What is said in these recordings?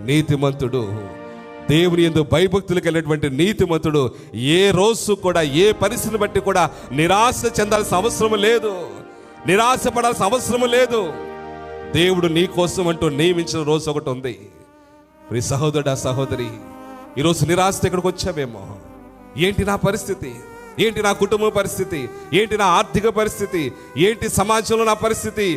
నీతిమంతుడు, దేవుని యందు భయభక్తులు కలిగినటువంటి నీతిమంతుడు ఏ రోజు కూడా, ఏ పరిస్థితిని బట్టి కూడా నిరాశ చెందాల్సిన అవసరం లేదు, నిరాశ పడాల్సిన అవసరం లేదు. దేవుడు నీ కోసం అంటూ నియమించిన రోజు ఒకటి ఉంది. ప్రియ సహోదరుడా, సహోదరి, ఈరోజు నిరాశతో ఇక్కడికి వచ్చావేమో. ఏంటి నా పరిస్థితి, ఏంటి నా కుటుంబ పరిస్థితి, ఏంటి నా ఆర్థిక పరిస్థితి, ఏంటి సమాజంలో నా పరిస్థితి,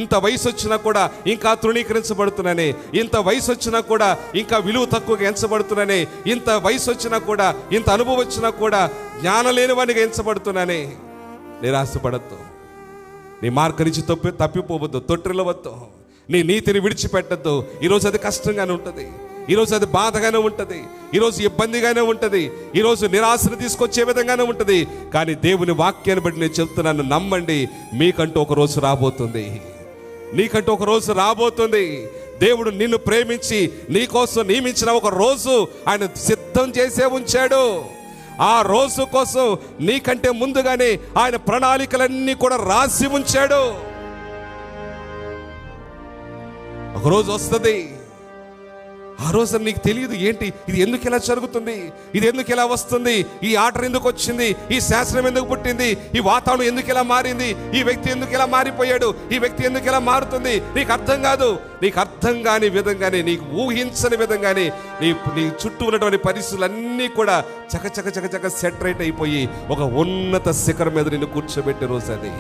ఇంత వయసు వచ్చినా కూడా ఇంకా తృణీకరించబడుతున్నానే, ఇంత వయసు వచ్చినా కూడా ఇంకా విలువ తక్కువగా ఎంచబడుతున్నానే, ఇంత వయసు వచ్చినా కూడా, ఇంత అనుభవం వచ్చినా కూడా జ్ఞానం లేనివాడిగా ఎంచబడుతున్నానే. నిరాశపడద్దు, నీ మార్గం నుంచి తప్పిపోవద్దు, తొట్టిల్లవద్దు, నీ నీతిని విడిచిపెట్టద్దు. ఈరోజు అది కష్టంగానే ఉంటుంది, ఈరోజు అది బాధగానే ఉంటుంది, ఈరోజు ఇబ్బందిగానే ఉంటుంది, ఈరోజు నిరాశను తీసుకొచ్చే విధంగానే ఉంటుంది. కానీ దేవుని వాక్యాన్ని బట్టి నేను చెప్తున్నాను, నమ్మండి, మీకంటూ ఒక రోజు రాబోతుంది, నీకంటూ ఒక రోజు రాబోతుంది. దేవుడు నిన్ను ప్రేమించి నీకోసం నియమించిన ఒక రోజు ఆయన సిద్ధం చేసే ఉంచాడు. ఆ రోజు కోసం నీకంటే ముందుగానే ఆయన ప్రణాళికలన్నీ కూడా రాసి ఉంచాడు. ఒక రోజు వస్తుంది, ఆ రోజు నీకు తెలియదు, ఏంటి ఇది, ఎందుకు ఇలా జరుగుతుంది, ఇది ఎందుకు ఇలా వస్తుంది, ఈ ఆర్డర్ ఎందుకు వచ్చింది, ఈ శాస్త్రం ఎందుకు పుట్టింది, ఈ వాతావరణం ఎందుకు ఇలా మారింది, ఈ వ్యక్తి ఎందుకు ఇలా మారిపోయాడు, ఈ వ్యక్తి ఎందుకు ఇలా మారుతుంది, నీకు అర్థం కాదు. నీకు అర్థం కాని విధంగానే, నీకు ఊహించని విధంగానే నీ చుట్టూ ఉన్నటువంటి పరిస్థితులన్నీ కూడా చక చక చక చక సెటరేట్ అయిపోయి ఒక ఉన్నత శిఖరం మీద నిన్ను కూర్చోబెట్టే రోజు అది.